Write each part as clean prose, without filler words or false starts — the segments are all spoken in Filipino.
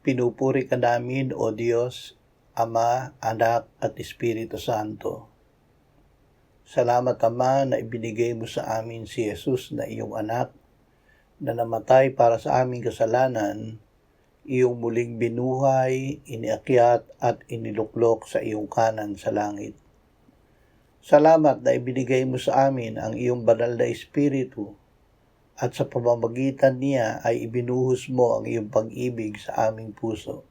Pinupuri ka namin, O Diyos, Ama, Anak at Espiritu Santo. Salamat, Ama, na ibinigay mo sa amin si Jesus na iyong anak, na namatay para sa aming kasalanan, iyong muling binuhay, iniakyat at iniluklok sa iyong kanan sa langit. Salamat na ibinigay mo sa amin ang iyong banal na Espiritu, at sa pamamagitan niya ay ibinuhos mo ang iyong pag-ibig sa aming puso.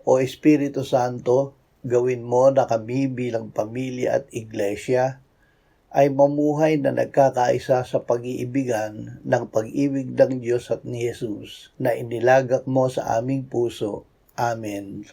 O Espiritu Santo, gawin mo na kami bilang pamilya at iglesia ay mamuhay na nagkakaisa sa pag-iibigan ng pag-ibig ng Diyos at ni Jesus na inilagak mo sa aming puso. Amen.